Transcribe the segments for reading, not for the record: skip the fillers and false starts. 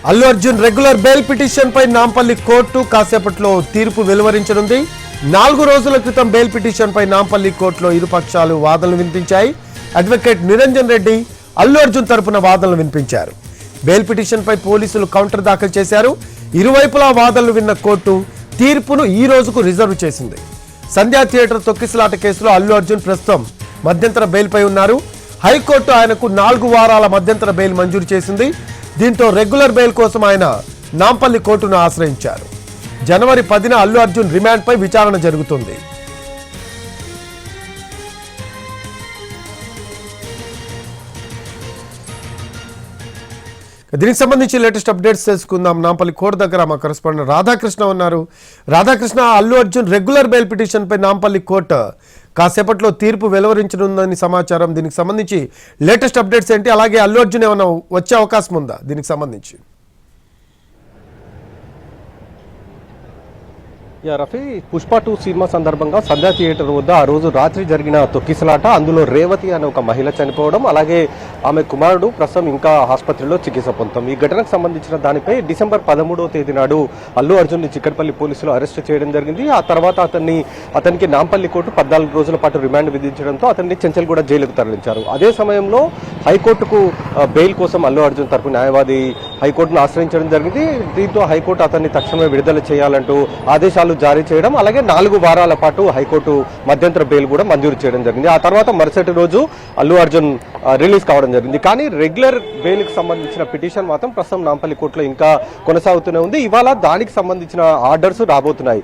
Allu Arjun regular bail petition పై Nampally court కాసేపట్లో తీర్పు వెలువరించనుంది. 4 రోజుల క్రితం బెయిల్ పిటిషన్ పై నాంపల్లి కోర్టులో ఇరుపక్షాలు వాదనలు వినిపించాయి. అడ్వకేట్ నిరంజన్ రెడ్డి అల్లు అర్జున్ తరపున వాదనలు వినిపించారు. బెయిల్ పిటిషన్ పై పోలీసులు కౌంటర్ దాఖలు చేశారు. ఇరువైపులా వాదనలు విన్న కోర్టు తీర్పును ఈ రోజుకు రిజర్వ్ చేసింది. సంధ్యా థియేటర్ తొక్కిసలాట కేసులో అల్లు అర్జున్ ప్రస్తుతం మధ్యంతర బెయిల్పై ఉన్నారు. హైకోర్టు ఆయనకు 4 వారాల మధ్యంతర బెయిల్ మంజూరు చేసింది. దీంతో రెగ్యులర్ బెయిల్ కోసం ఆయన నాంపల్లి కోర్టును ఆశ్రయించారు. జనవరి 10న అల్లు అర్జున్ రిమాండ్పై విచారణ జరుగుతుంది. దీనికి సంబంధించి లేటెస్ట్ అప్డేట్స్ తెలుసుకుందాం. నాంపల్లి కోర్టు దగ్గర మా కరెస్పాండెంట్ రాధాకృష్ణ ఉన్నారు. Radhakrishna, Allu Arjun regular bail petition పై నాంపల్లి కోర్టు కాసేపట్లో తీర్పు వెలువరించనుందని సమాచారం. దీనికి సంబంధించి లేటెస్ట్ అప్డేట్స్ ఏంటి? అలాగే అల్లు అర్జున్ ఏమైనా వచ్చే అవకాశం ఉందా దీనికి సంబంధించి? రఫీ, పుష్ప 2 సినిమా సందర్భంగా సంధ్యా థియేటర్ వద్ద ఆ రోజు రాత్రి జరిగిన తొక్కిసలాట, అందులో రేవతి అనే ఒక మహిళ చనిపోవడం, అలాగే ఆమె కుమారుడు ప్రస్తుతం ఇంకా ఆసుపత్రిలో చికిత్స పొందుతాం. ఈ ఘటనకు సంబంధించిన దానిపై డిసెంబర్ 13వ తేదీ నాడు అల్లు అర్జున్ ని చిక్కడపల్లి పోలీసులు అరెస్ట్ చేయడం జరిగింది. ఆ తర్వాత అతనికి నాంపల్లి కోర్టు 14 రోజుల పాటు రిమాండ్ విధించడంతో అతన్ని చెంచల్గూడ జైలుకు తరలించారు. అదే సమయంలో హైకోర్టుకు బెయిల్ కోసం అల్లు అర్జున్ తరపు న్యాయవాది హైకోర్టును ఆశ్రయించడం జరిగింది. దీంతో హైకోర్టు అతన్ని తక్షణమే విడుదల చేయాలంటూ ఆదేశాలు జారీ చేయడం, అలాగే 4 వారాల పాటు హైకోర్టు మధ్యంతర బెయిల్ కూడా మంజూరు చేయడం జరిగింది. ఆ తర్వాత మరుసటి రోజు అల్లు అర్జున్ రిలీజ్ కావడం జరిగింది. కానీ రెగ్యులర్ బెయిల్ కి సంబంధించిన పిటిషన్ మాత్రం ప్రస్తుతం నాంపల్లి కోర్టులో ఇంకా కొనసాగుతూనే ఉంది. ఇవాళ దానికి సంబంధించిన ఆర్డర్స్ రాబోతున్నాయి.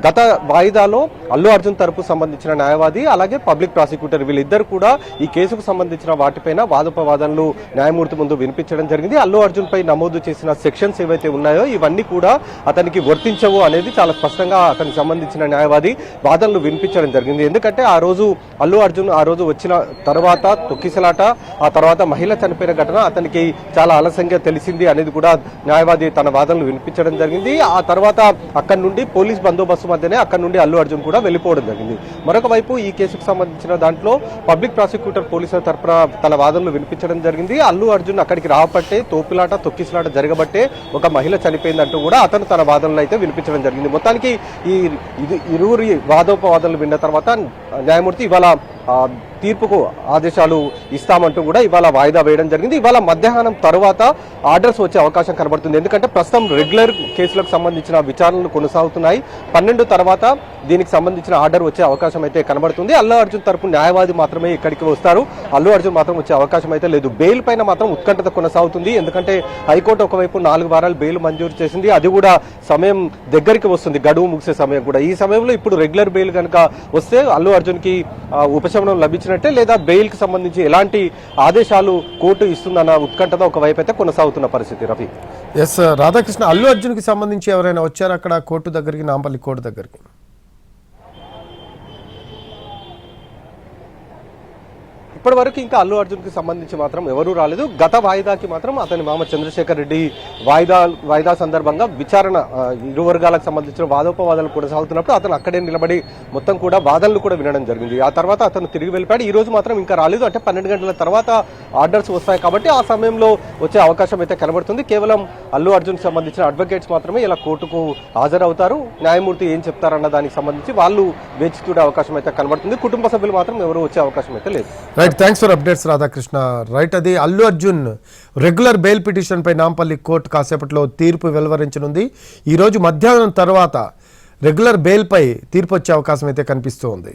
గత వాయిదాలో అల్లు అర్జున్ తరపు సంబంధించిన న్యాయవాది, అలాగే పబ్లిక్ ప్రాసిక్యూటర్ వీళ్ళిద్దరు కూడా ఈ కేసుకు సంబంధించిన వాటిపైన వాదోపవాదనలు న్యాయమూర్తి ముందు వినిపించడం జరిగింది. అల్లు అర్జున్ పై నమోదు చేసిన సెక్షన్స్ ఏవైతే ఉన్నాయో ఇవన్నీ కూడా అతనికి వర్తించవు అనేది చాలా స్పష్టంగా అతనికి సంబంధించిన న్యాయవాది వాదనలు వినిపించడం జరిగింది. ఎందుకంటే ఆ రోజు అల్లు అర్జున్ వచ్చిన తర్వాత తొక్కిసలాట, ఆ తర్వాత మహిళ చనిపోయిన ఘటన అతనికి చాలా ఆలస్యంగా తెలిసింది అనేది కూడా న్యాయవాది తన వాదనలు వినిపించడం జరిగింది. ఆ తర్వాత అక్కడి నుండి పోలీస్ బందోబస్తు మధ్యనే అక్కడి నుండి అల్లు అర్జున్ కూడా వెళ్ళిపోవడం జరిగింది. మరొక వైపు ఈ కేసుకు సంబంధించిన దాంట్లో పబ్లిక్ ప్రాసిక్యూటర్ పోలీసుల తరపున తన వాదనలు వినిపించడం జరిగింది. అల్లు అర్జున్ అక్కడికి రాబట్టే తోపులాట తొక్కిసలాట జరగబట్టే ఒక మహిళ చనిపోయిందంటూ కూడా అతను తన వాదనలు అయితే వినిపించడం జరిగింది. మొత్తానికి ఇరువురి వాదోపవాదనలు విన్న తర్వాత న్యాయమూర్తి ఇవాళ తీర్పుకు ఆదేశాలు ఇస్తామంటూ కూడా ఇవాళ వాయిదా వేయడం జరిగింది. ఇవాళ మధ్యాహ్నం తర్వాత ఆర్డర్స్ వచ్చే అవకాశం కనబడుతుంది. ఎందుకంటే ప్రస్తుతం రెగ్యులర్ కేసులకు సంబంధించిన విచారణలు కొనసాగుతున్నాయి. 12 తర్వాత దీనికి సంబంధించిన ఆర్డర్ వచ్చే అవకాశం అయితే కనబడుతుంది. అల్లు అర్జున్ తరపు న్యాయవాది మాత్రమే ఇక్కడికి వస్తారు. అల్లు అర్జున్ మాత్రం వచ్చే అవకాశం అయితే లేదు. బెయిల్ పైన మాత్రం ఉత్కంఠత కొనసాగుతుంది. ఎందుకంటే హైకోర్టు ఒకవైపు 4 వారాలు బెయిల్ మంజూరు చేసింది. అది కూడా సమయం దగ్గరికి వస్తుంది, గడువు ముగిసే సమయం కూడా. ఈ సమయంలో ఇప్పుడు రెగ్యులర్ బెయిల్ కనుక వస్తే అల్లు అర్జున్ కి ఉపశమనం లభించినట్టే, లేదా బెయిల్ కి సంబంధించి ఎలాంటి ఆదేశాలు కోర్టు ఇస్తుందన్న ఉత్కంఠత ఒకవైపు అయితే కొనసాగుతున్న పరిస్థితి. రఫీ, ఎస్ రాధాకృష్ణ, అల్లు అర్జున్ కి సంబంధించి ఎవరైనా వచ్చారు అక్కడ కోర్టు దగ్గరికి, నాంపల్లి కోర్టు దగ్గరికి? ఇప్పటి వరకు ఇంకా అల్లు అర్జున్ కి సంబంధించి మాత్రం ఎవరూ రాలేదు. గత వాయిదాకి మాత్రం అతని మామ చంద్రశేఖర్ రెడ్డి వాయిదా సందర్భంగా విచారణ ఇరు వర్గాలకు సంబంధించిన వాదోపవాదాలు కొనసాగుతున్నప్పుడు అతను అక్కడే నిలబడి మొత్తం కూడా వాదనలు కూడా వినడం జరిగింది. ఆ తర్వాత అతను తిరిగి వెళ్ళిపోయాడు. ఈ రోజు మాత్రం ఇంకా రాలేదు. అంటే 12 గంటల తర్వాత ఆర్డర్స్ వస్తాయి కాబట్టి ఆ సమయంలో వచ్చే అవకాశం అయితే కనబడుతుంది. కేవలం అల్లు అర్జున్ సంబంధించిన అడ్వకేట్స్ మాత్రమే ఇలా కోర్టుకు హాజరవుతారు. న్యాయమూర్తి ఏం చెప్తారన్న దానికి సంబంధించి వాళ్ళు వేచి చూడే అవకాశం అయితే కనబడుతుంది. కుటుంబ సభ్యులు మాత్రం ఎవరు వచ్చే అవకాశం అయితే లేదు. Thanks for updates Radhakrishna. Right, అది Allu Arjun regular bail petition పై నాంపల్లి కోర్టు కాసేపట్లో తీర్పు వెలువరించనుంది. ఈరోజు మధ్యాహ్నం తర్వాత రెగ్యులర్ బెయిల్ పై తీర్పు వచ్చే అవకాశం అయితే కనిపిస్తూ ఉంది.